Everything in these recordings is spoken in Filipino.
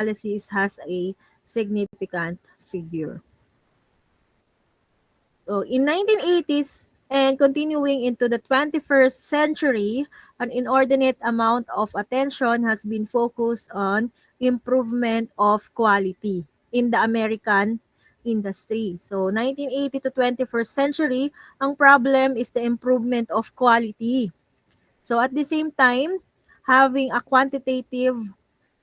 analysis has a significant figure. So in 1980s and continuing into the 21st century, an inordinate amount of attention has been focused on improvement of quality in the American industry. So 1980 to 21st century, ang problem is the improvement of quality. So at the same time, having a quantitative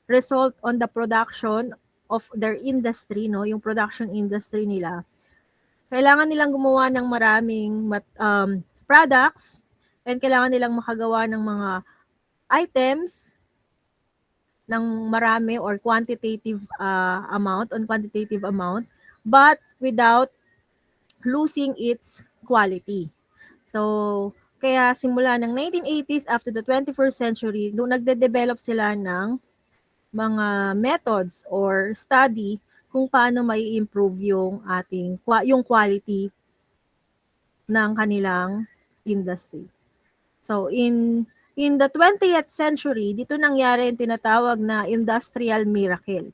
result on the production of their industry, no, yung production industry nila, kailangan nilang gumawa ng maraming products and kailangan nilang makagawa ng mga items ng marami or quantitative amount but without losing its quality. So, kaya simula ng 1980s after the 21st century, doon nagde-develop sila ng mga methods or study kung paano mai improve yung yung quality ng kanilang industry. So in the 20th century, dito nangyari yung tinatawag na industrial miracle.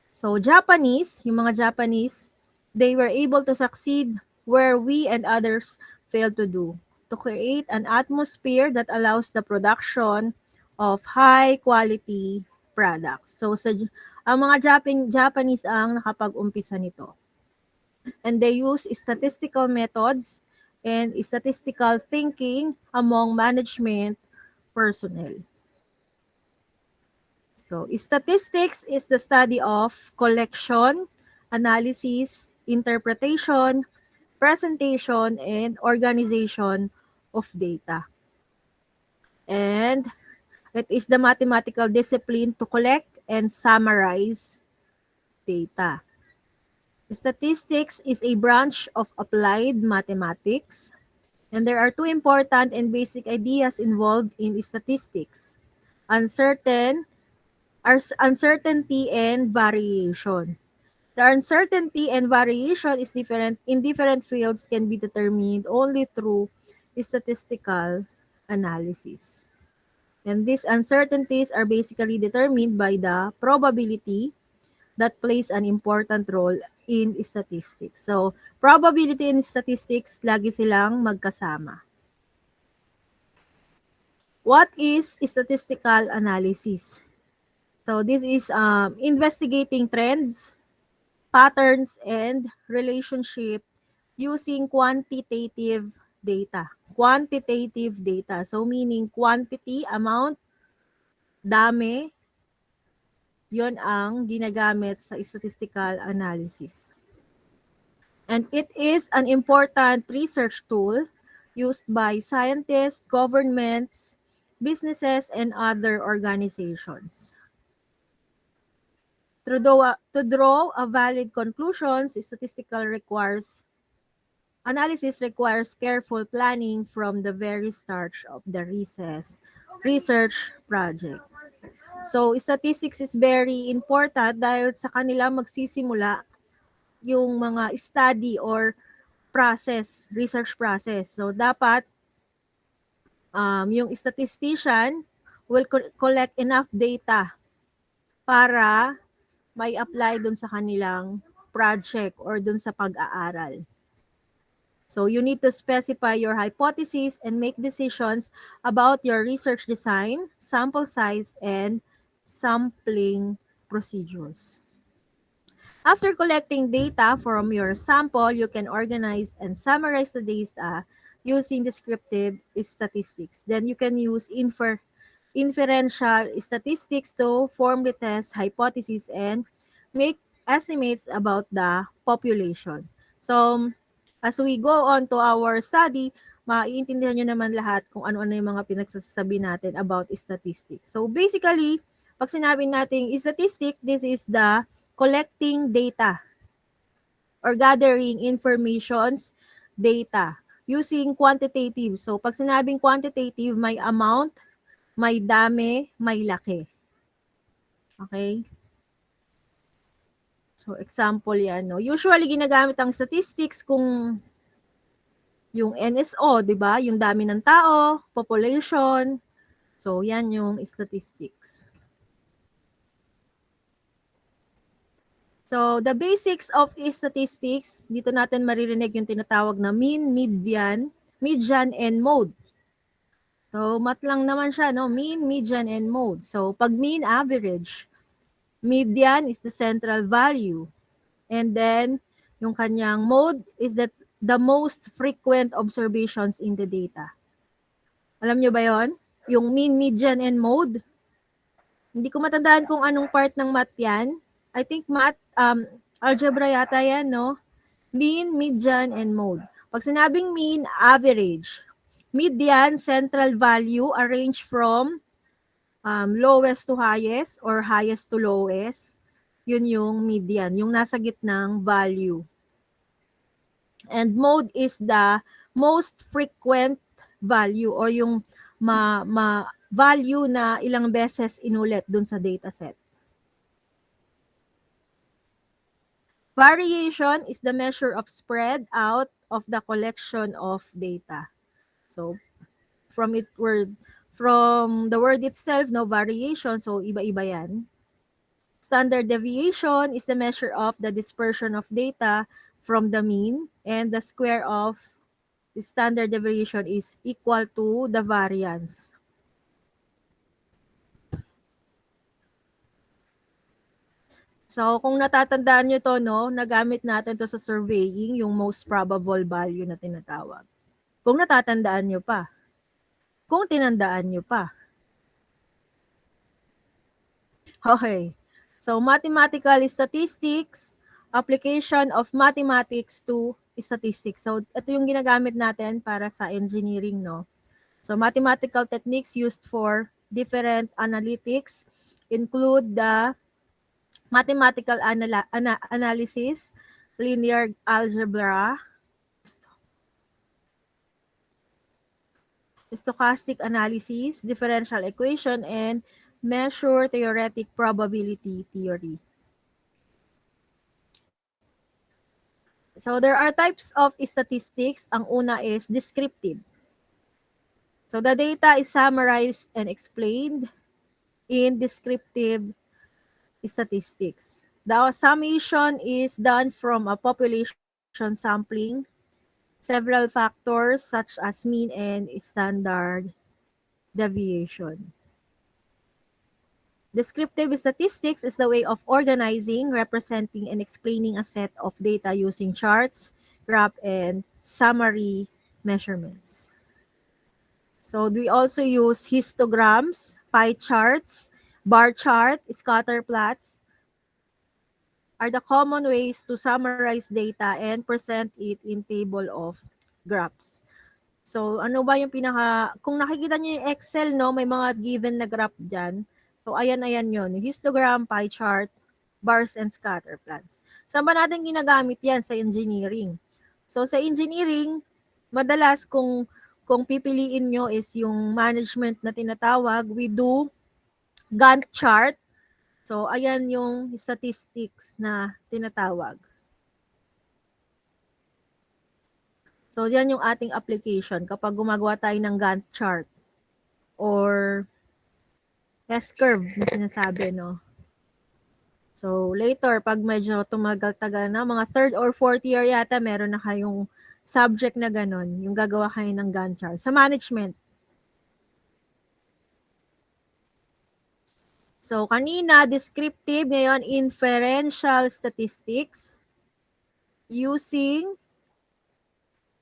So yung mga Japanese, they were able to succeed where we and others failed to do, to create an atmosphere that allows the production of high quality products. So ang mga Japanese ang nakapag-umpisa nito. And they use statistical methods and statistical thinking among management personnel. So, statistics is the study of collection, analysis, interpretation, presentation, and organization of data. And it is the mathematical discipline to collect and summarize data. Statistics is a branch of applied mathematics, and there are two important and basic ideas involved in statistics: uncertainty and variation. The uncertainty and variation is different in different fields can be determined only through statistical analysis. And these uncertainties are basically determined by the probability that plays an important role in statistics. So, probability in statistics, lagi silang magkasama. What is statistical analysis? So, this is investigating trends, patterns, and relationship using quantitative data. Quantitative data. So, meaning quantity, amount, dami, yon ang ginagamit sa statistical analysis. And it is an important research tool used by scientists, governments, businesses, and other organizations. To draw a valid conclusions, analysis requires careful planning from the very start of the research project. So, statistics is very important dahil sa kanila magsisimula yung mga study or research process. So, dapat yung statistician will collect enough data para may apply dun sa kanilang project or dun sa pag-aaral. So, you need to specify your hypothesis and make decisions about your research design, sample size, and sampling procedures. After collecting data from your sample, you can organize and summarize the data using descriptive statistics. Then you can use inferential statistics to formally test hypotheses and make estimates about the population. So, as we go on to our study, maiintindihan nyo naman lahat kung ano-ano yung mga pinagsasabi natin about statistics. So, basically, pag sinabi natin statistic, this is the collecting data or gathering informations data using quantitative. So, pag sinabing quantitative, may amount, may dami, may laki. Okay? So, example yan. No? Usually, ginagamit ang statistics kung yung NSO, di ba? Yung dami ng tao, population. So, yan yung statistics. So, the basics of statistics, dito natin maririnig yung tinatawag na mean, median, and mode. So, mat lang naman siya, no? Mean, median, and mode. So, pag mean, average. Median is the central value. And then, yung kanyang mode is that the most frequent observations in the data. Alam nyo ba yon? Yung mean, median, and mode. Hindi ko matandaan kung anong part ng math yan. I think math, algebra yata yan, no? Mean, median, and mode. Pag sinabing mean, average. Median, central value, arranged from lowest to highest or highest to lowest. Yun yung median, yung nasa gitnang value. And mode is the most frequent value or yung value na ilang beses inulit dun sa dataset. Variation is the measure of spread out of the collection of data. So from the word itself, no, variation, so iba-iba yan. Standard deviation is the measure of the dispersion of data from the mean, and the square of the standard deviation is equal to the variance. So, kung natatandaan nyo to, no, nagamit natin to sa surveying, yung most probable value na tinatawag. Kung natatandaan nyo pa. Kung tinandaan nyo pa. Okay. So, mathematical statistics, application of mathematics to statistics. So, ito yung ginagamit natin para sa engineering, no? So, mathematical techniques used for different analytics include the mathematical analysis, linear algebra, stochastic analysis, differential equation, and measure theoretic probability theory. So there are types of statistics. Ang una is descriptive. So the data is summarized and explained in descriptive statistics. The summation is done from a population sampling several factors such as mean and standard deviation. Descriptive statistics is the way of organizing, representing, and explaining a set of data using charts, graph, and summary measurements. So we also use histograms, pie charts, bar chart, scatter plots are the common ways to summarize data and present it in table of graphs. So, ano ba yung kung nakikita niyo yung Excel, no, may mga given na graph dyan. So, ayan yun. Histogram, pie chart, bars, and scatter plots. Saan ba natin ginagamit yan? Sa engineering. So, sa engineering, madalas kung pipiliin nyo is yung management na tinatawag, we do Gantt chart. So, ayan yung statistics na tinatawag. So, yan yung ating application kapag gumagawa tayo ng Gantt chart or S-curve na sinasabi, no? So, later, pag medyo tumagal-tagal na, mga 3rd or 4th year yata, meron na kayong subject na ganun, yung gagawa kayo ng Gantt chart. Sa management. So, kanina, descriptive, ngayon, inferential statistics using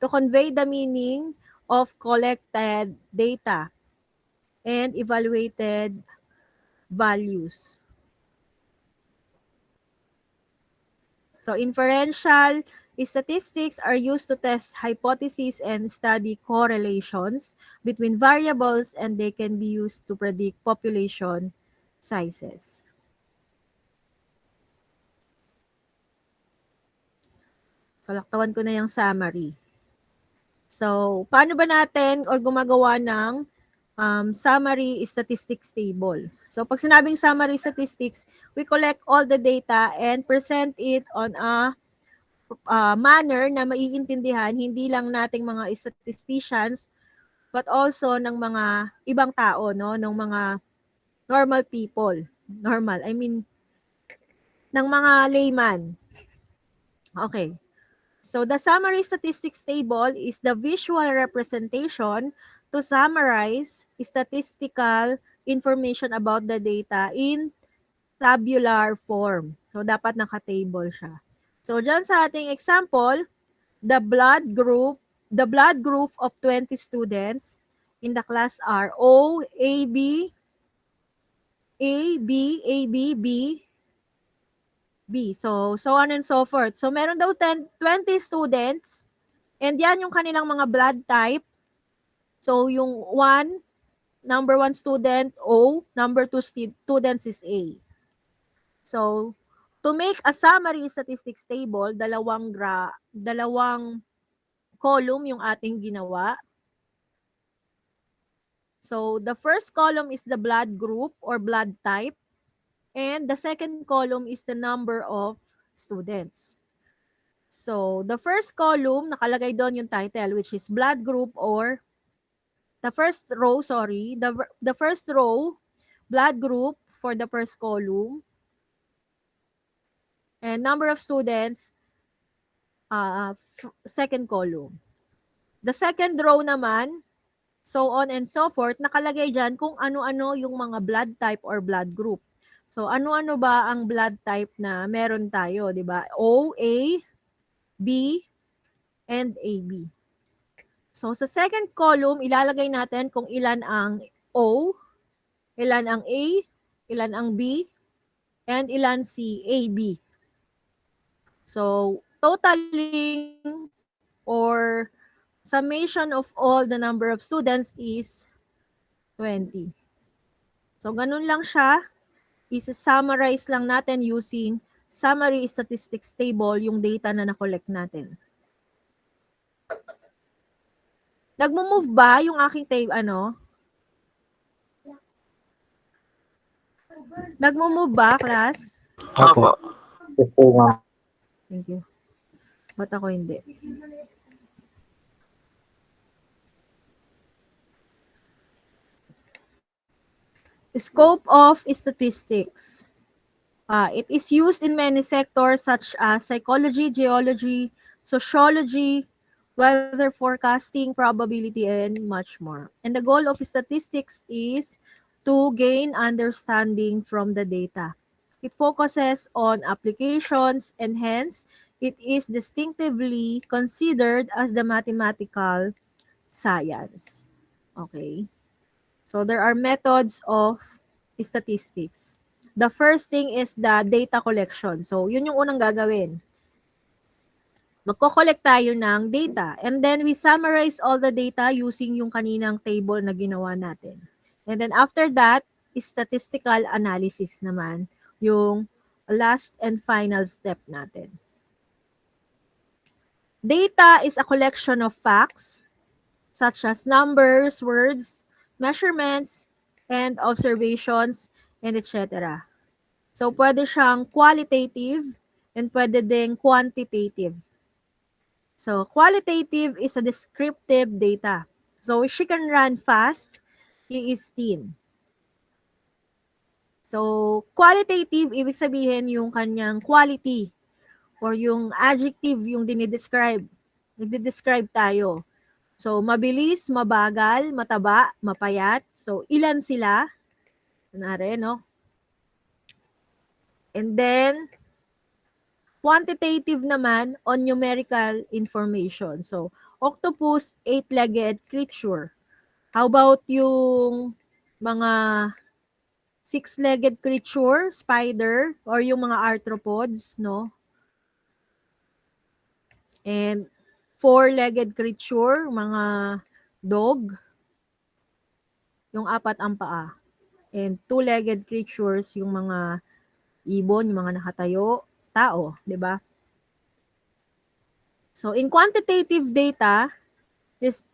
to convey the meaning of collected data and evaluated values. So, inferential statistics are used to test hypotheses and study correlations between variables, and they can be used to predict population sizes. So, laktawan ko na yung summary. So, paano ba natin or gumagawa ng summary statistics table? So, pag sinabing summary statistics, we collect all the data and present it on a manner na maiintindihan hindi lang nating mga statisticians but also ng mga ibang tao, no, ng mga normal people. Normal, I mean ng mga layman. Okay. So the summary statistics table is the visual representation to summarize statistical information about the data in tabular form. So dapat naka-table siya. So dyan sa ating example, the blood group of 20 students in the class are O, A, B, A, B, A, B, B, B. So on and so forth. So meron daw 20 students and yan yung kanilang mga blood type. So yung number 1 student O, number 2 students is A. So to make a summary statistics table, dalawang column yung ating ginawa. So the first column is the blood group or blood type and the second column is the number of students. So, the first column, nakalagay doon yung title, which is blood group or the first row, the first row, blood group for the first column, and number of students, second column. The second row naman, so on and so forth, nakalagay dyan kung ano-ano yung mga blood type or blood group. So, ano-ano ba ang blood type na meron tayo, di ba? O, A, B, and AB. So, sa second column, ilalagay natin kung ilan ang O, ilan ang A, ilan ang B, and ilan si AB. So, totaling or summation of all the number of students is 20. So, ganun lang siya. Isa-summarize lang natin using summary statistics table yung data na na-collect natin. Nagmo-move ba yung aking Nagmo-move ba, class? Opo. Yes po, ma'am. Thank you. Ba't ako hindi? Scope of statistics. It is used in many sectors such as psychology, geology, sociology, weather forecasting, probability, and much more. And the goal of statistics is to gain understanding from the data. It focuses on applications and hence it is distinctively considered as the mathematical science. Okay. So there are methods of statistics. The first thing is the data collection. So yun yung unang gagawin. Magko-collect tayo ng data and then we summarize all the data using yung kaninang table na ginawa natin. And then after that, statistical analysis naman yung last and final step natin. Data is a collection of facts such as numbers, words, measurements, and observations, and etc. So, pwede siyang qualitative and pwede ding quantitative. So, qualitative is a descriptive data. So, she can run fast, he is thin. So, qualitative, ibig sabihin yung kanyang quality or yung adjective yung dinidescribe. Nagdidescribe tayo. So, mabilis, mabagal, mataba, mapayat. So, ilan sila? Kunwari, no? And then, quantitative naman on numerical information. So, octopus, 8-legged creature. How about yung mga 6-legged creature, spider, or yung mga arthropods, no? And 4-legged creature, mga dog, yung 4 ang paa. And 2-legged creatures, yung mga ibon, yung mga nakatayo, tao, di ba? So, in quantitative data,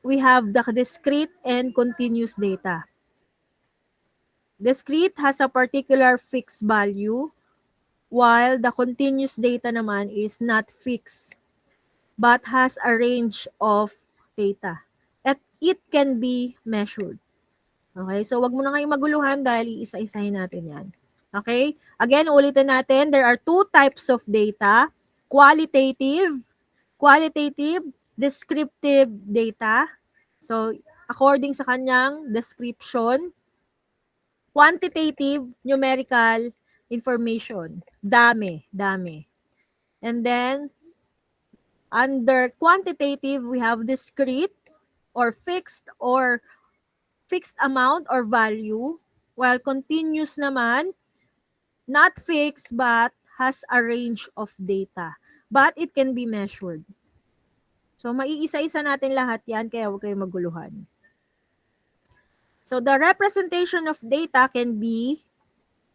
we have the discrete and continuous data. Discrete has a particular fixed value, while the continuous data naman is not fixed, but has a range of data. At it can be measured. Okay, so wag mo na kayong maguluhan dahil iisa-isahin natin yan. Okay? Again, ulitin natin, there are two types of data, qualitative, descriptive data. So, according sa kanyang description, quantitative, numerical information. Dami. And then, under quantitative, we have discrete or fixed amount or value, while continuous naman, not fixed but has a range of data. But it can be measured. So, maiisa-isa natin lahat yan, kaya huwag kayong maguluhan. So, the representation of data can be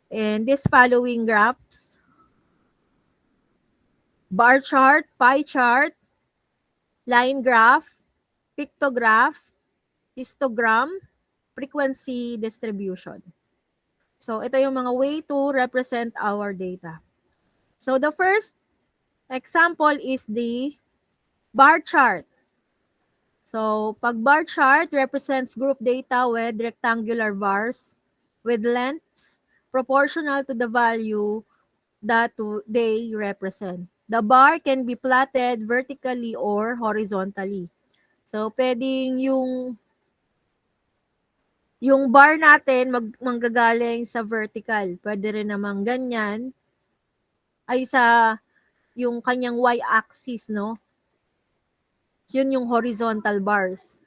in these following graphs: bar chart, pie chart, line graph, pictograph, histogram, frequency distribution. So, ito yung mga way to represent our data. So, the first example is the bar chart. So, pag bar chart represents group data with rectangular bars with lengths proportional to the value that they represent. The bar can be plotted vertically or horizontally. So, pwedeng yung bar natin manggagaling sa vertical. Pwede rin namang ganyan ay sa yung kanyang y-axis, no? Yun yung horizontal bars.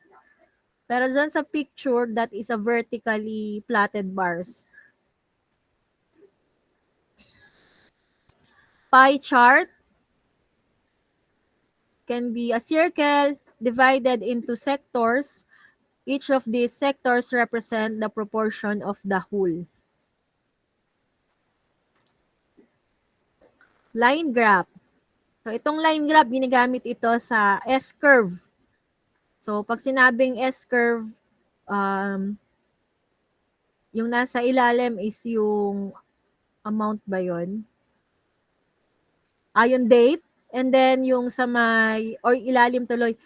Pero dyan sa picture, that is a vertically plotted bars. Pie chart can be a circle divided into sectors. Each of these sectors represent the proportion of the whole. Line graph. So, itong line graph, ginagamit ito sa S-curve. So, pag sinabing S-curve, yung nasa ilalim is yung amount ba yun? Yung date. And then, yung sa may, or ilalim tuloy,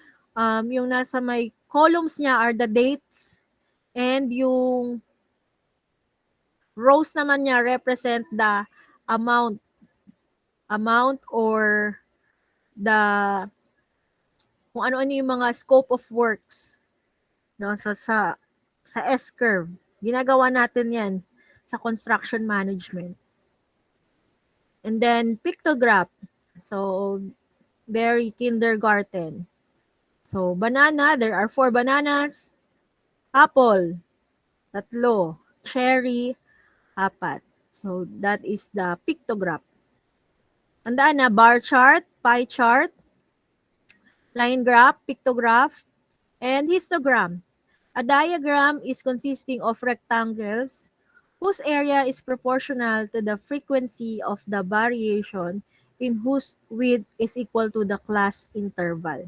yung nasa may columns niya are the dates. And yung rows naman niya represent the amount or the kung ano-ano yung mga scope of works, no? So, sa S-curve, ginagawa natin yan sa construction management. And then, pictograph. So, very kindergarten. So, banana, there are 4 bananas. Apple, 3. Cherry, 4. So, that is the pictograph. Tandaan na, bar chart, pie chart, line graph, pictograph, and histogram. A diagram is consisting of rectangles whose area is proportional to the frequency of the variation in whose width is equal to the class interval.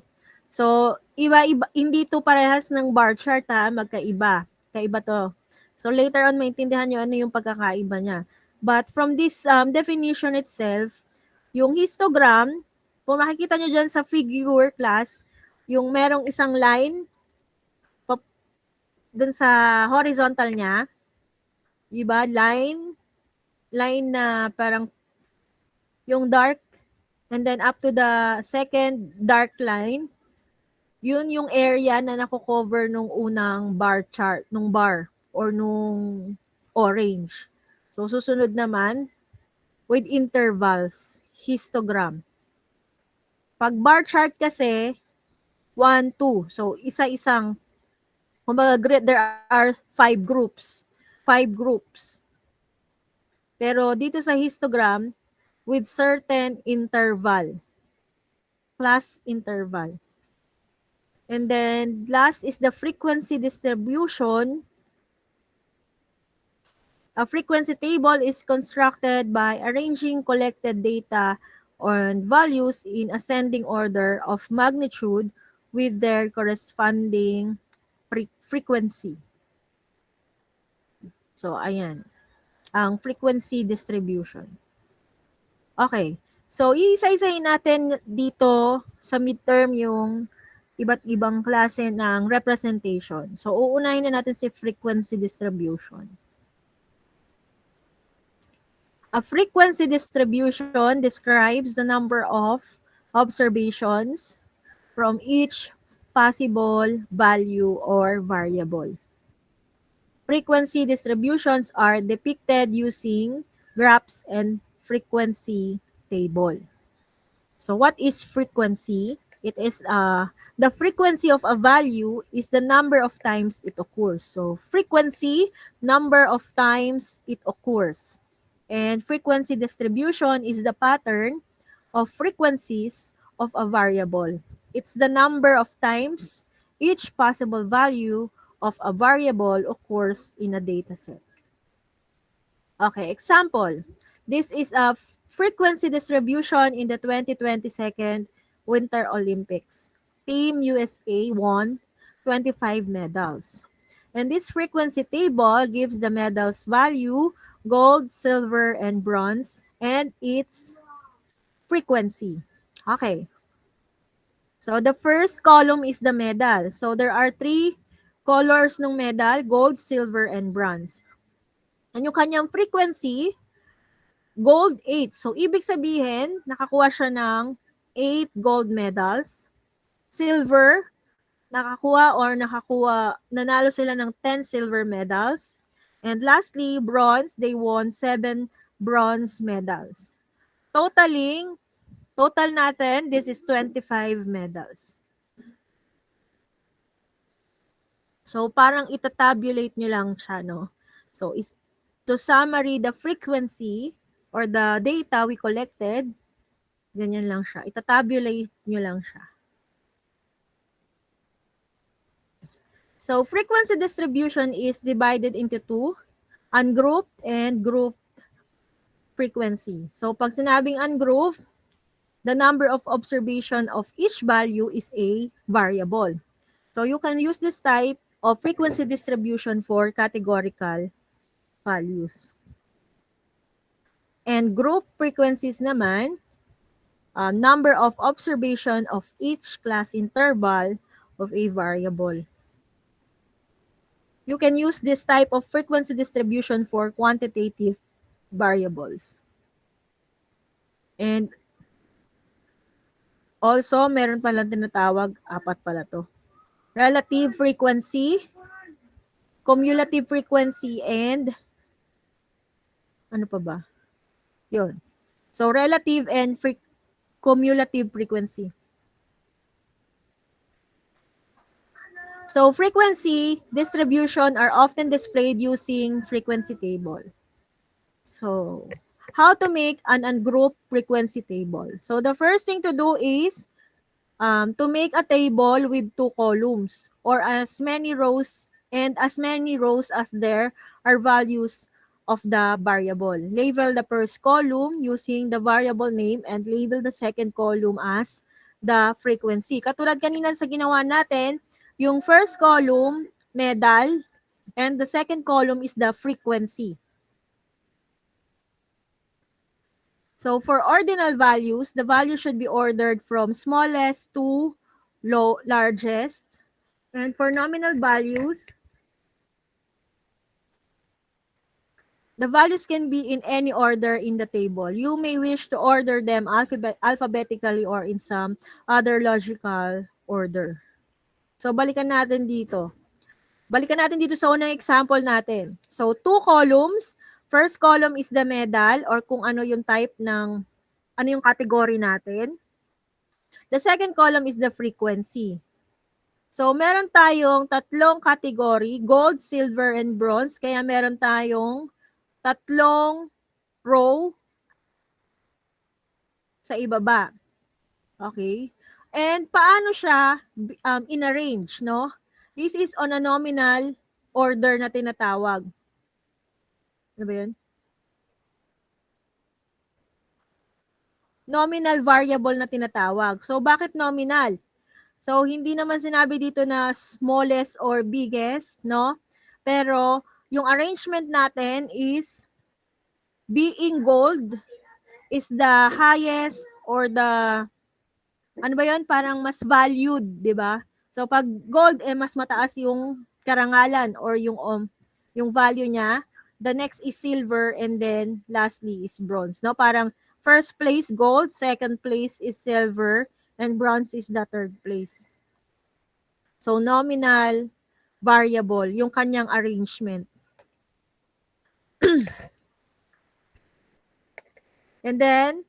So, iba-iba, hindi to parehas ng bar chart ha, magkaiba. Kaiba to. So, later on, maintindihan nyo ano yung pagkakaiba niya. But from this definition itself, yung histogram, kung makikita nyo dyan sa figure class, yung merong isang line, dun sa horizontal niya, iba, line na parang yung dark, and then up to the second dark line, yun yung area na nako-cover nung unang bar chart, nung bar, or nung orange. So, susunod naman, with intervals, histogram. Pag bar chart kasi, 1, 2. So, isa-isang, kumbaga, there are 5 groups. 5 groups. Pero dito sa histogram, with certain interval, class interval. And then last is the frequency distribution. A frequency table is constructed by arranging collected data and values in ascending order of magnitude with their corresponding frequency. So, ayan, ang frequency distribution. Okay. So, iisa-isahin natin dito sa midterm yung iba't ibang klase ng representation. So, uunahin na natin si frequency distribution. A frequency distribution describes the number of observations from each possible value or variable. Frequency distributions are depicted using graphs and frequency table. So what is frequency? It is the frequency of a value is the number of times it occurs. So frequency, number of times it occurs. And frequency distribution is the pattern of frequencies of a variable. It's the number of times each possible value of a variable occurs in a dataset. Okay, example. This is a frequency distribution in the 2022 Winter Olympics. Team USA won 25 medals. And this frequency table gives the medals value, gold, silver, and bronze, and its frequency. Okay. So the first column is the medal. So there are three colors ng medal, gold, silver, and bronze. And yung kanyang frequency, gold 8. So, ibig sabihin, nakakuha siya ng 8 gold medals. Silver, nanalo sila ng 10 silver medals. And lastly, bronze, they won 7 bronze medals. Total natin, this is 25 medals. So, parang itatabulate nyo lang siya, no? So, to summary the frequency or the data we collected, ganyan lang siya. Itatabulate nyo lang siya. So, frequency distribution is divided into two, ungrouped and grouped frequency. So, pag sinabing ungrouped, the number of observation of each value is a variable. So, you can use this type of frequency distribution for categorical values. And group frequencies naman, number of observation of each class interval of a variable. You can use this type of frequency distribution for quantitative variables. And also, meron palang tinatawag, 4 pala to. Relative frequency, cumulative frequency, and ano pa ba? Yun. So, relative and cumulative frequency. So, frequency distribution are often displayed using frequency table. So, how to make an ungrouped frequency table? So, the first thing to do is to make a table with 2 columns or as many rows as there are values of the variable. Label the first column using the variable name and label the second column as the frequency. Katulad kanina sa ginawa natin, yung first column, medal, and the second column is the frequency. So for ordinal values, the value should be ordered from smallest to largest. And for nominal values, the values can be in any order in the table. You may wish to order them alphabetically or in some other logical order. So balikan natin dito. Sa unang example natin. So 2 columns. First column is the medal or kung ano yung type ng, ano yung category natin. The second column is the frequency. So, meron tayong 3 category, gold, silver, and bronze. Kaya meron tayong 3 row sa ibaba. Okay? And paano siya in-arrange, no? This is on a nominal order na tinatawag. Ano ba yun? Nominal variable na tinatawag. So, bakit nominal? So, hindi naman sinabi dito na smallest or biggest, no? Pero, yung arrangement natin is being gold is the highest or the, ano ba yun? Parang mas valued, di ba? So, pag gold, mas mataas yung karangalan or yung value niya. the next is silver, and then lastly is bronze. No, parang first place gold, second place is silver, and bronze is the third place. So nominal, variable, yung kanyang arrangement. And then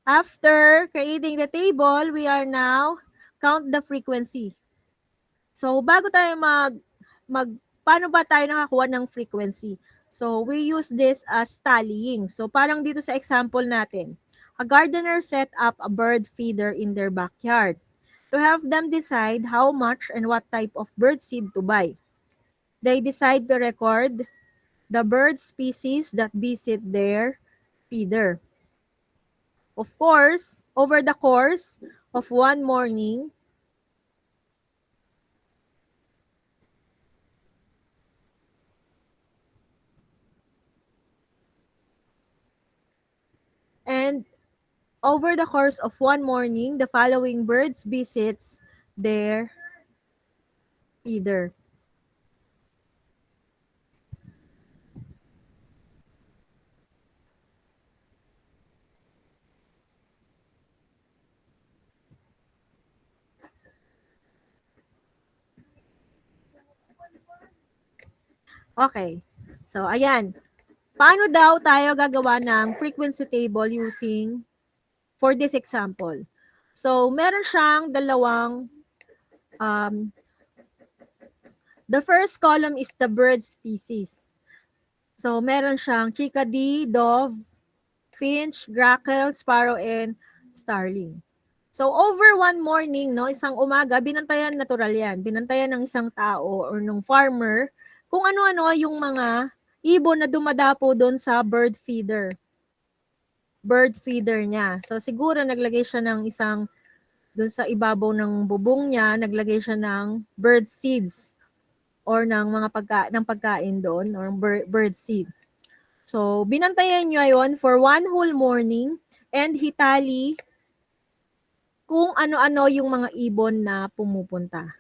after creating the table, we are now count the frequency. So bago tayo paano ba tayo nakakuha ng frequency? So we use this as tallying. So parang dito sa example natin, a gardener set up a bird feeder in their backyard to help them decide how much and what type of bird seed to buy. They decide to record the bird species that visit their feeder. Of course, over the course of one morning, and over the course of one morning, the following birds visits their feeder. Okay. So, ayan. Paano daw tayo gagawa ng frequency table using for this example? So, meron siyang dalawang the first column is the bird species. So, meron siyang chickadee, dove, finch, grackle, sparrow, and starling. So, over one morning, no, isang umaga, binantayan natural yan. Binantayan ng isang tao or ng farmer kung ano-ano yung mga ibon na dumadapo doon sa bird feeder. Bird feeder niya. So, siguro naglagay siya ng isang, doon sa ibabaw ng bubong niya, naglagay siya ng bird seeds or ng mga pagkain doon or bird seed. So, binantayan niya yon for one whole morning and hitali kung ano-ano yung mga ibon na pumupunta.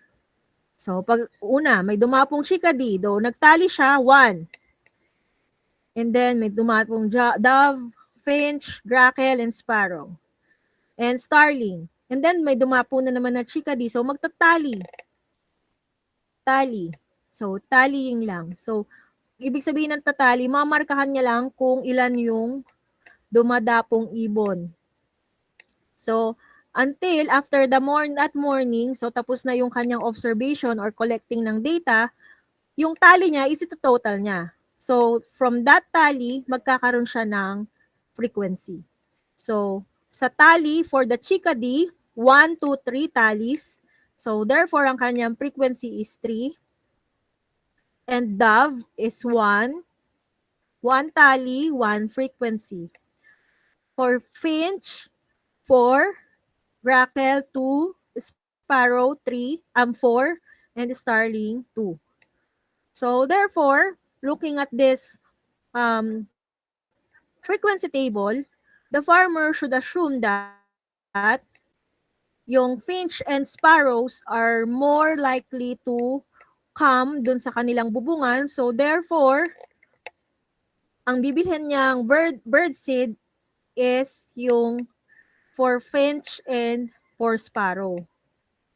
So, pag una, may dumapong chickadee, do nagtali siya, 1. And then, may dumapong dove, finch, grackle, and sparrow. And starling. And then, may dumapo na naman na chickadee. So, magtatali. Tali. So, tallying lang. So, ibig sabihin ng tatali, mamarkahan niya lang kung ilan yung dumadapong ibon. So, until after the morning, so tapos na yung kanyang observation or collecting ng data, yung tally niya is ito total niya. So, from that tally, magkakaroon siya ng frequency. So, sa tally for the chickadee, 1, 2, 3 tallies. So, therefore, ang kanyang frequency is 3. And dove is 1. 1 tally, 1 frequency. For finch, 4. Grackle 2, Sparrow 3, 4, and Starling 2. So therefore, looking at this frequency table, the farmer should assume that yung finch and sparrows are more likely to come dun sa kanilang bubungan. So therefore, ang bibilhin niyang bird seed is yung for finch and for sparrow.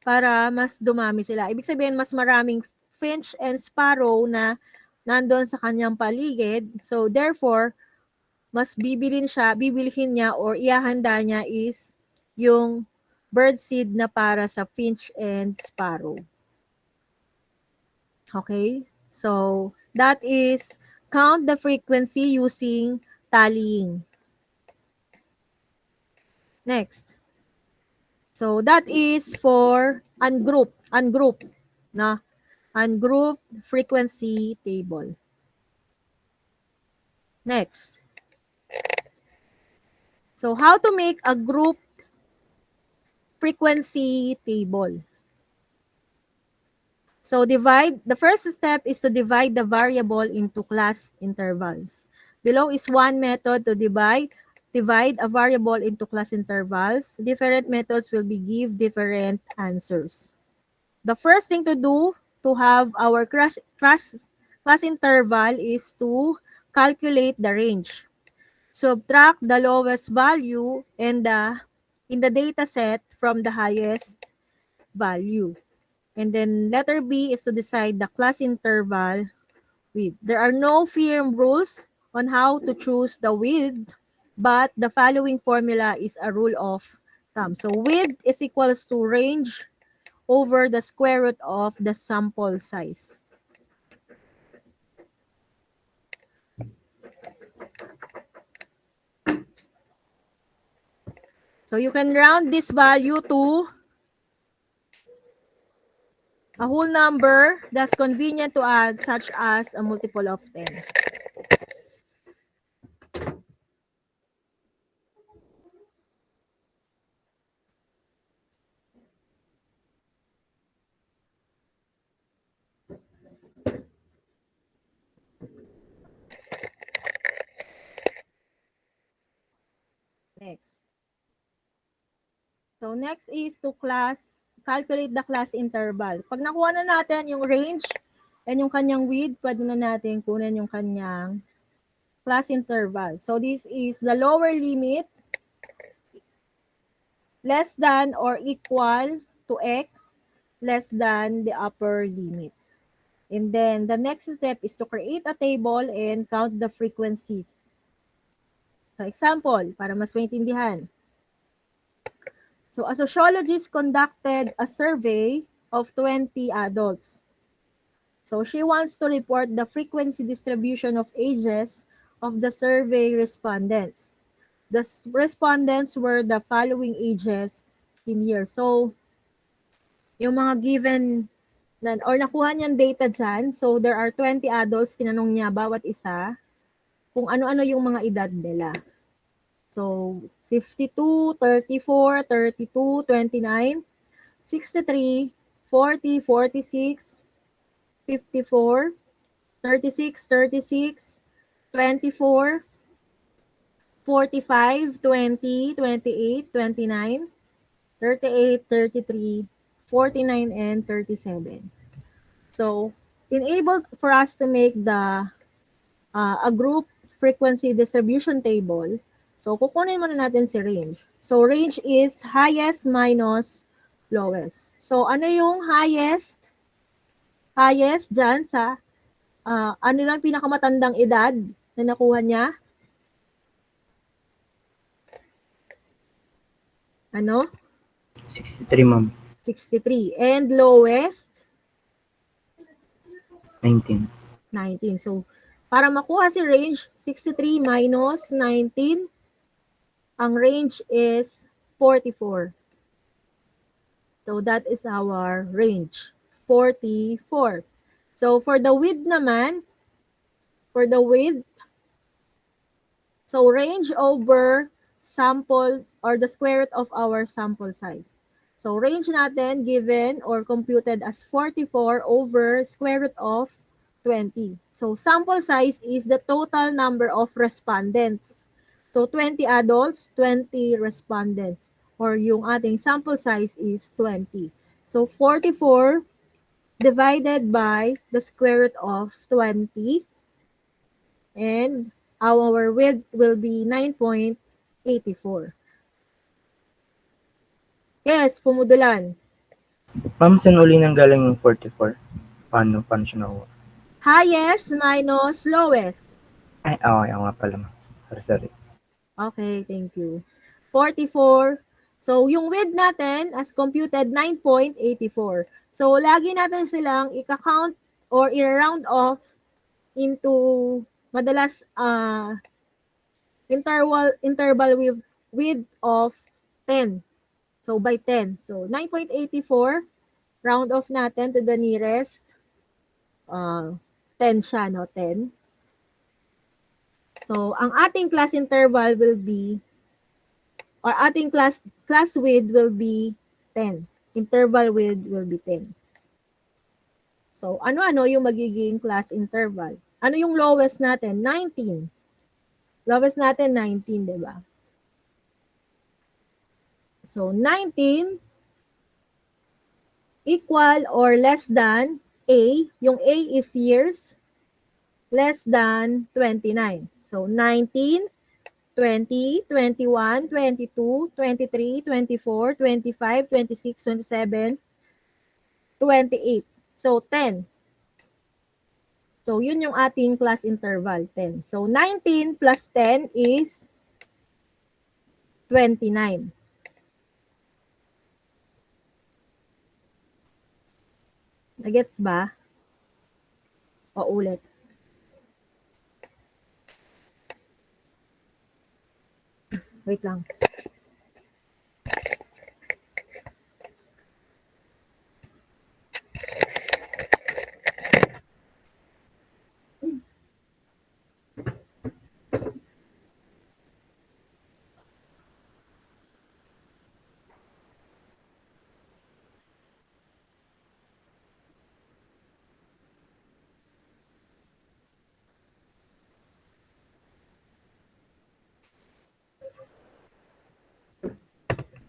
Para mas dumami sila. Ibig sabihin, mas maraming finch and sparrow na nandun sa kanyang paligid. So, therefore, mas bibilhin niya or iahanda niya is yung bird seed na para sa finch and sparrow. Okay? So, that is count the frequency using tallying. Next. So, that is for ungroup, na ungroup frequency table. Next. So, how to make a group frequency table? So, the first step is to divide the variable into class intervals. Below is one method to divide a variable into class intervals. Different methods will give different answers. The first thing to do to have our class class interval is to calculate the range. Subtract the lowest value and in the data set from the highest value. And then letter B is to decide the class interval width. There are no firm rules on how to choose the width, but the following formula is a rule of thumb. So width is equals to range over the square root of the sample size. So you can round this value to a whole number that's convenient to add, such as a multiple of 10. Next. So next is to calculate the class interval. Pag nakuha na natin yung range and yung kanyang width, pwede na natin kunin yung kanyang class interval. So this is the lower limit less than or equal to x less than the upper limit. And then the next step is to create a table and count the frequencies. So example, para mas maintindihan. So a sociologist conducted a survey of 20 adults. So she wants to report the frequency distribution of ages of the survey respondents. The respondents were the following ages in years. So yung mga given or nakuha niyang data dyan, so there are 20 adults, tinanong niya bawat isa kung ano-ano yung mga edad nila. So, 52, 34, 32, 29, 63, 40, 46, 54, 36, 36, 24, 45, 20, 28, 29, 38, 33, 49, and 37. So, enabled for us to make a group frequency distribution table. So, kukunin muna natin si range. So, range is highest minus lowest. So, ano yung highest? Highest dyan sa ano lang pinakamatandang edad na nakuha niya? Ano? 63, ma'am. 63. And lowest? 19. 19. So, para makuha si range, 63 minus 19, ang range is 44. So, that is our range, 44. So, for the width naman, so range over sample or the square root of our sample size. So, range natin given or computed as 44 over square root of 20. So, sample size is the total number of respondents. So, 20 adults, 20 respondents. Or yung ating sample size is 20. So, 44 divided by the square root of 20. And our width will be 9.84. Yes, pumudulan. Ma'am, saan uli nang galing yung 44? Paano siya nakuha? Highest minus lowest. Ay, okay, nga pala, ma'am. Sorry. Okay, thank you. 44. So, yung width natin as computed, 9.84. So, lagi natin silang i-count or i-round off into madalas interval with width of 10. So, by 10. So, 9.84, round off natin to the nearest 10 siya, no? 10. So, ang ating class interval will be, or ating class width will be 10. Interval width will be 10. So, ano-ano yung magiging class interval? Ano yung lowest natin? 19. Lowest natin, 19, di ba? So, 19 equal or less than A. Yung A is years. less than 29. So 19, 20, 21, 22, 23, 24, 25, 26, 27, 28. So 10. So yun yung ating class interval, 10. So 19 plus 10 is 29. Nagets ba? O ulit. Wait lang.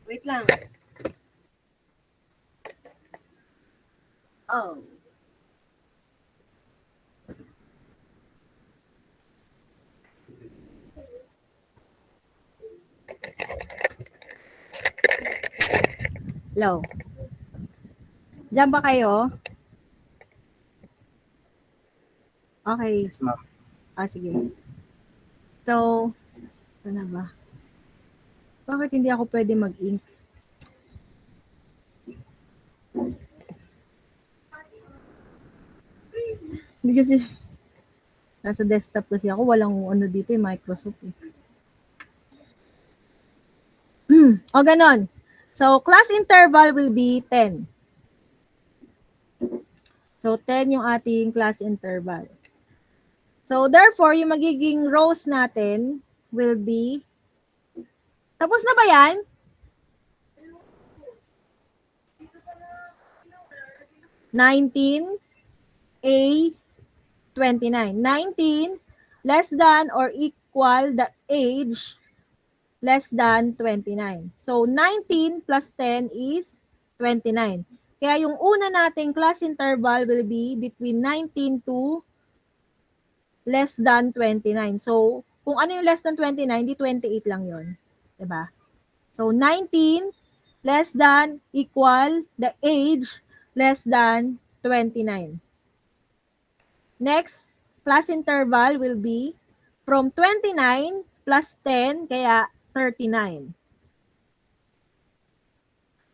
Wait lang. Oh. Hello. Diyan ba kayo? Okay. Yes, ma'am. Sige. So, ano na ba? Bakit hindi ako pwede mag-ink? Hindi kasi, nasa desktop kasi ako, walang ano dito yung Microsoft. O ganon. So, class interval will be 10. So, 10 yung ating class interval. So, therefore, yung magiging rows natin will be, tapos na ba yan? A 29. 19 less than or equal the age less than 29. So, 19 plus 10 is 29. Kaya yung una nating class interval will be between 19 to less than 29. So, kung ano yung less than 29, di 28 lang yun. Diba? So, 19 less than equal the age less than 29. Next, class interval will be from 29 plus 10, kaya 39.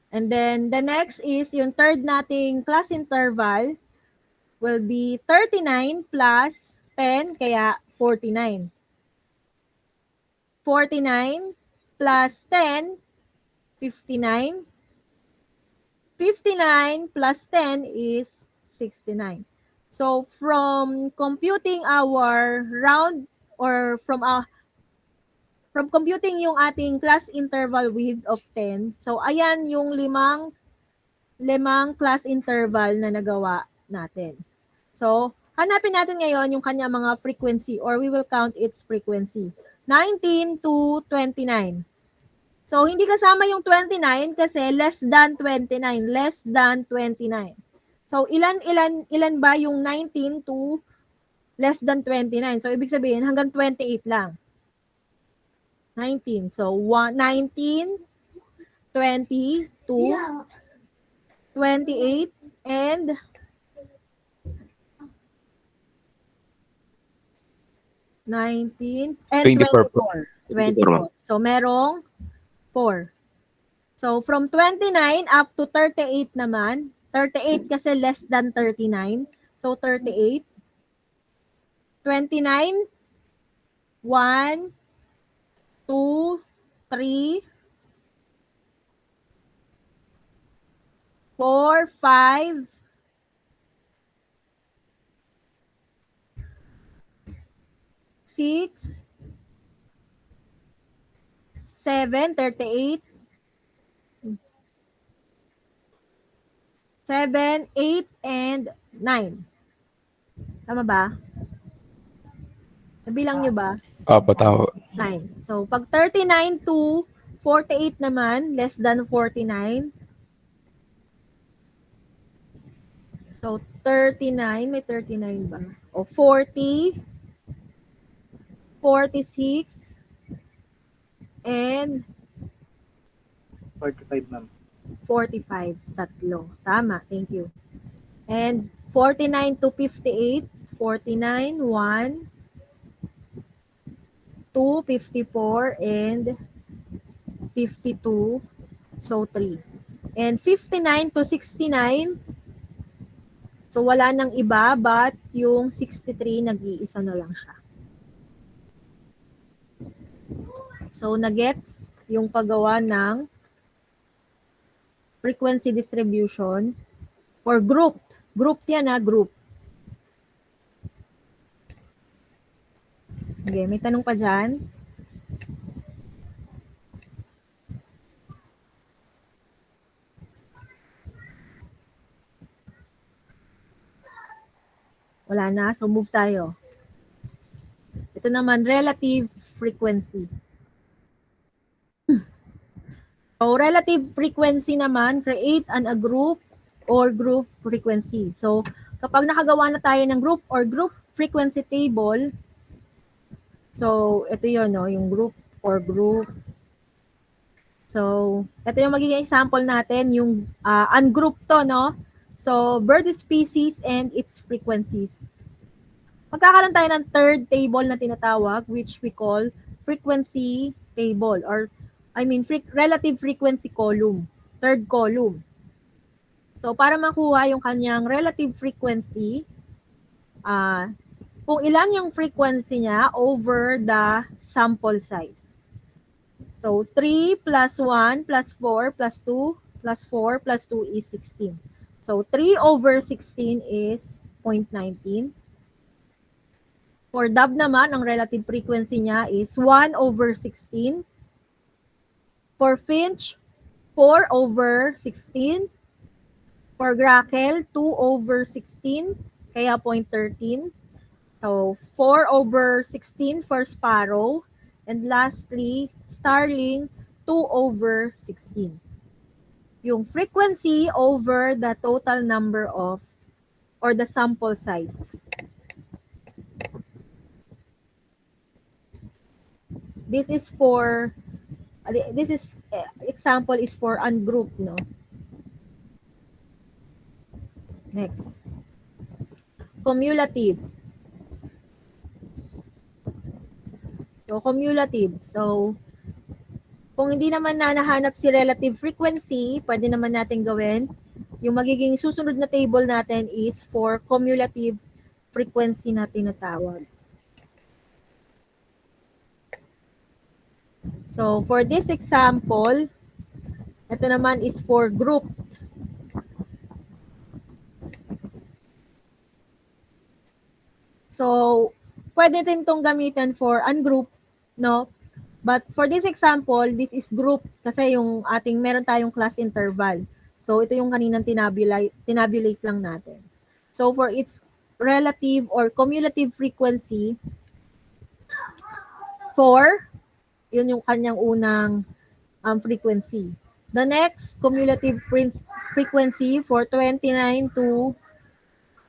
And then, the next is yung third nating class interval will be 39 plus 10, kaya 49. 49 plus 10, 59. 59 plus 10 is 69. So, from computing our round or from computing yung ating class interval width of 10, so ayan yung limang class interval na nagawa natin. So, hanapin natin ngayon yung kanya mga frequency or we will count its frequency. 19 to 29. So, hindi kasama yung 29 kasi less than 29. Less than 29. So, ilan ba yung 19 to less than 29? So, ibig sabihin hanggang 28 lang. 19. So, 19, 20, 28, and 19, and 24. 24. So, merong 4. So, from 29 up to 38 naman. 38 kasi less than 39. So, 38. 29, 1, 2, 3, 4, 5, 6, 7, 38, 7, 8, and 9. Tama ba? Nabilang nyo ba? Opo, tao. 9. So, pag 39 to 48 naman, less than 49. So, 39, may 39 ba? O 40, 46, and 45, ma'am. 45. Tatlo. Tama. Thank you. And 49 to 58. 49, 1, 2, 54, and 52. So, 3. And 59 to 69. So, wala nang iba but yung 63, nag-iisa na lang siya. So, nagets yung paggawa ng frequency distribution for grouped. Grouped yan, group. Okay, may tanong pa dyan? Wala na, so move tayo. Ito naman, relative frequency. So, relative frequency naman, create a group or group frequency. So, kapag nakagawa na tayo ng group or group frequency table, so, ito yun, no, yung group or group. So, ito yung magiging example natin, yung ungroup to, no? So, bird species and its frequencies. Magkakaroon tayo ng third table na tinatawag, which we call frequency table, or relative frequency column, third column. So, para makuha yung kanyang relative frequency, kung ilan yung frequency niya over the sample size. So, 3 plus 1 plus 4 plus 2 plus 4 plus 2 is 16. So, 3 over 16 is 0.19. For dove naman, ang relative frequency niya is 1 over 16. For finch, 4 over 16. For grackle, 2 over 16, kaya 0.13. So, 4 over 16 for sparrow. And lastly, starling, 2 over 16. Yung frequency over the total number of, or the sample size. This is example is for ungroup, no? Next. Cumulative. So, cumulative. So, kung hindi naman nahanap si relative frequency, pwede naman natin gawin. Yung magiging susunod na table natin is for cumulative frequency na tinatawag. So, for this example, ito naman is for group. So, pwede din itong gamitin for ungroup, no? But for this example, this is group kasi yung meron tayong class interval. So, ito yung kaninang tinabulate lang natin. So, for its relative or cumulative frequency, 4, yun yung kanyang unang frequency. The next cumulative frequency for 29 to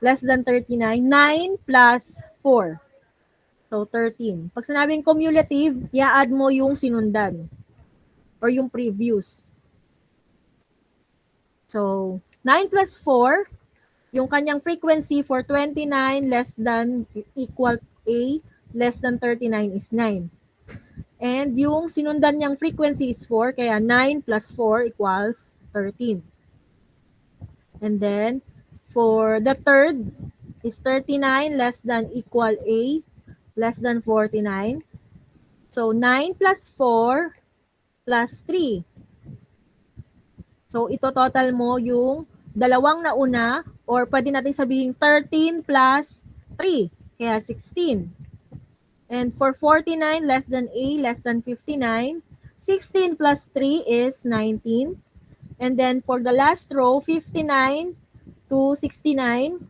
less than 39, 9 plus 4. So, 13. Pag sinabing cumulative, i-add mo yung sinundan or yung previous. So, 9 plus 4, yung kanyang frequency for 29 less than equal A less than 39 is 9. And yung sinundan niyang frequency is 4, kaya 9 plus 4 equals 13. And then, for the third is 39 less than equal A less than 49. So, 9 plus 4 plus 3. So, ito total mo yung dalawang nauna or pwede natin sabihin 13 plus 3. Kaya 16. And for 49 less than A less than 59, 16 plus 3 is 19. And then for the last row, 59 to 69,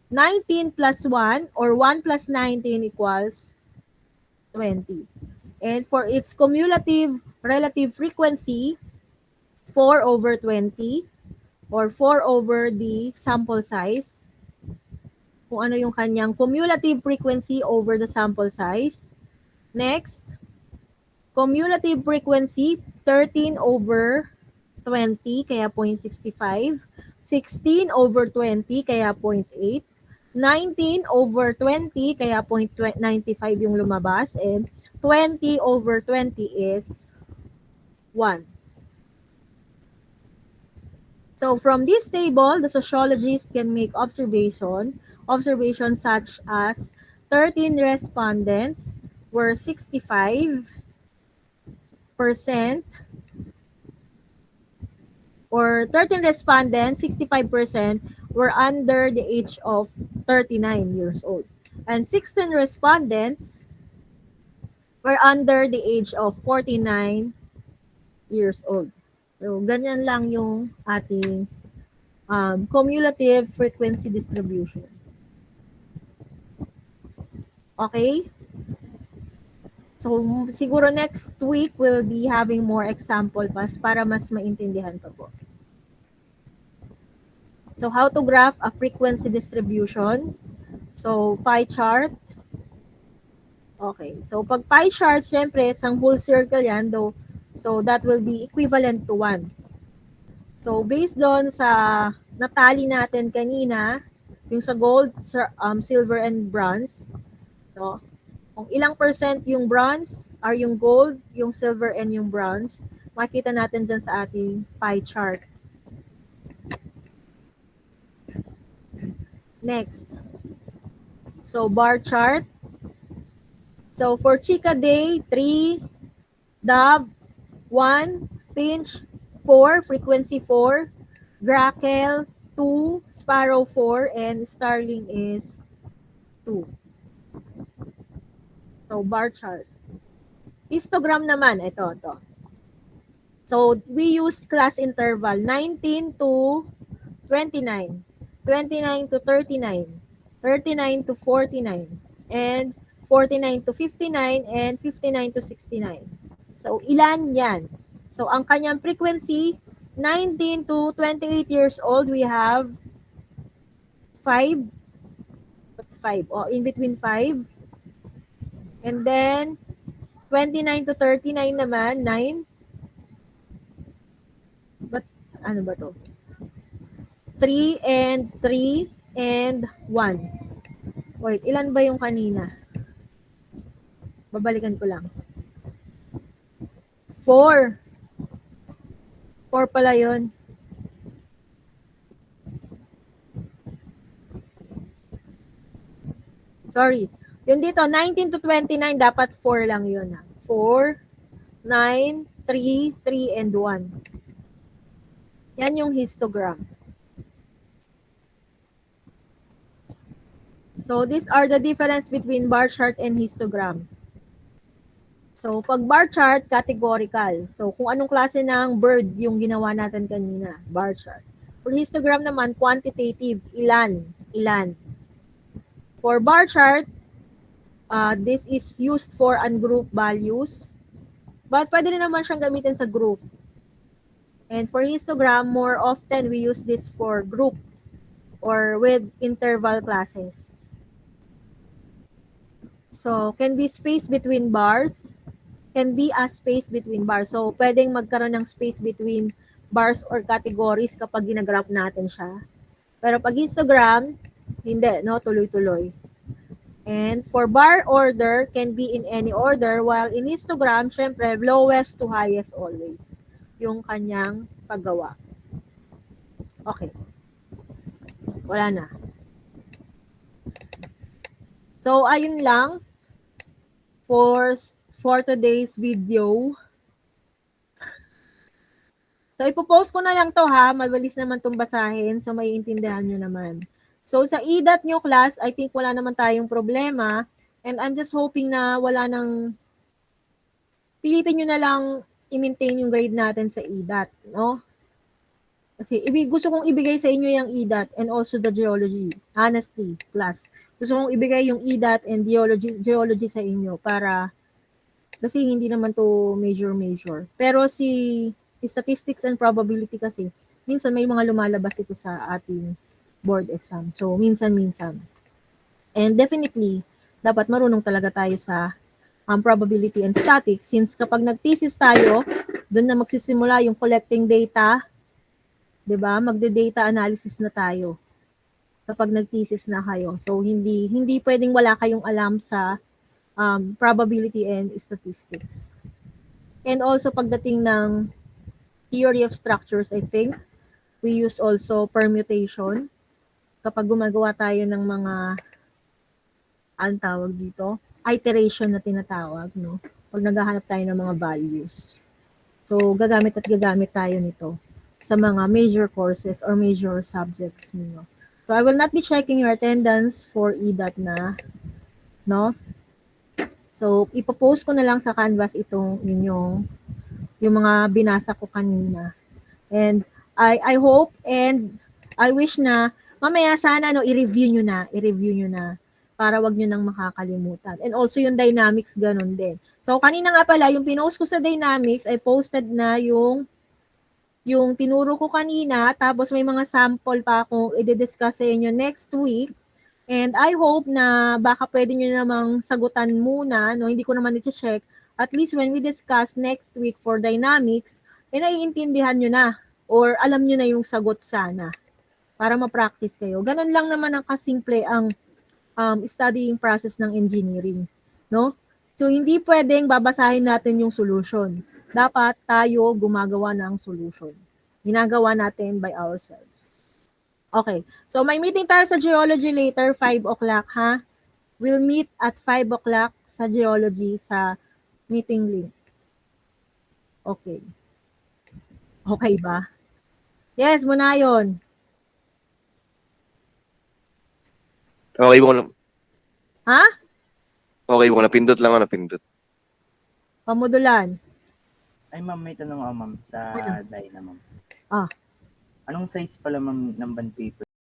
19 plus 1 or 1 plus 19 equals 20. And for its cumulative relative frequency, 4 over 20 or 4 over the sample size. kung ano yung kanyang cumulative frequency over the sample size. Next, cumulative frequency 13 over 20 kaya 0.65, 16 over 20 kaya 0.8, 19 over 20 kaya 0.95 yung lumabas, and 20 over 20 is 1. So from this table, the sociologist can make observations such as 13 respondents were 65% or 13 respondents, 65% were under the age of 39 years old. And 16 respondents were under the age of 49 years old. So, ganyan lang yung ating cumulative frequency distribution. Okay? So, siguro next week we'll be having more example para mas maintindihan pa po. So, how to graph a frequency distribution. So, pie chart. Okay. So, pag pie chart, syempre, isang whole circle yan. So, that will be equivalent to 1. So, based doon sa natali natin kanina, yung sa gold, silver, and bronze, no? Kung ilang percent yung bronze, or yung gold, yung silver, and yung bronze, makita natin dyan sa ating pie chart. Next. So, bar chart. So, for Chika Day, 3, Dove, 1, Finch, 4, Frequency 4, Grackle, 2, Sparrow 4, and Starling is 2. So, bar chart. Histogram naman, ito. So, we use class interval 19 to 29, 29 to 39, 39 to 49, and 49 to 59, and 59 to 69. So, ilan yan? So, ang kanyang frequency, 19 to 28 years old, we have 5. In between 5. And then, 29 to 39 naman, 9. But, ano ba to? 3 and 3 and 1. Wait, ilan ba yung kanina? Babalikan ko lang. 4. 4 pala yun. Sorry. Yung dito, 19 to 29, dapat 4 lang yun. 4, 9, 3, 3, and 1. Yan yung histogram. So, these are the difference between bar chart and histogram. So, pag bar chart, categorical. So, kung anong klase ng bird yung ginawa natin kanina, bar chart. For histogram naman, quantitative, ilan. For bar chart, this is used for ungroup values. But pwede rin naman siyang gamitin sa group. And for histogram, more often we use this for group or with interval classes. So, can be space between bars, can be a space between bars. So, pwedeng magkaroon ng space between bars or categories kapag ginagraph natin siya. Pero pag histogram, hindi, no? Tuloy-tuloy. And for bar order, can be in any order, while in histogram, syempre, lowest to highest always yung kanyang paggawa. Okay. Wala na. So, ayun lang for today's video. So, ipopost ko na lang to ha. Mabilis naman itong basahin. So, may intindihan nyo naman. So, sa EDAT nyo class, I think wala naman tayong problema. And I'm just hoping na wala nang pilitin nyo na lang i-maintain yung grade natin sa EDAT. No? Kasi gusto kong ibigay sa inyo yung EDAT and also the geology. Honestly, class. Gusto kong ibigay yung EDAT and geology sa inyo para kasi hindi naman to major. Pero si statistics and probability kasi, minsan may mga lumalabas ito sa ating board exam. So, minsan. And definitely, dapat marunong talaga tayo sa probability and statics since kapag nag-thesis tayo, doon na magsisimula yung collecting data, 'di ba? Magde-data analysis na tayo kapag nag-thesis na kayo. So hindi pwedeng wala kayong alam sa probability and statistics. And also pagdating ng theory of structures, I think we use also permutation kapag gumagawa tayo ng mga ang tawag dito, iteration na tinatawag, no? Pag naghahanap tayo ng mga values. So, gagamit tayo nito sa mga major courses or major subjects ninyo. So, I will not be checking your attendance for EDAT na, no? So, ipopost ko na lang sa Canvas itong yung mga binasa ko kanina. And I hope and I wish na mamaya sana i-review nyo na para wag nyo nang makakalimutan. And also yung dynamics ganun din. So kanina nga pala yung pinost ko sa dynamics I posted na yung tinuro ko kanina tapos may mga sample pa akong i-discuss sa inyo next week. And I hope na baka pwede nyo namang sagutan muna, no? Hindi ko naman i-check. At least when we discuss next week for dynamics, naiintindihan nyo na or alam nyo na yung sagot sana para ma-practice kayo. Ganun lang naman ang kasimple ang studying process ng engineering, no? So hindi pwedeng babasahin natin yung solution. Dapat tayo gumagawa ng solution. Ginagawa natin by ourselves. Okay. So may meeting tayo sa geology later, 5 o'clock ha. We'll meet at 5 o'clock sa geology sa meeting link. Okay. Okay ba? Yes, muna yun. Okay po na. Ha? Okay po, napindot lang ako, napindot. Pamudulan. Ay ma'am, may tanong ako ma'am sa Ano? Dyna ma'am. Ah. Anong size pala ma'am ng bond paper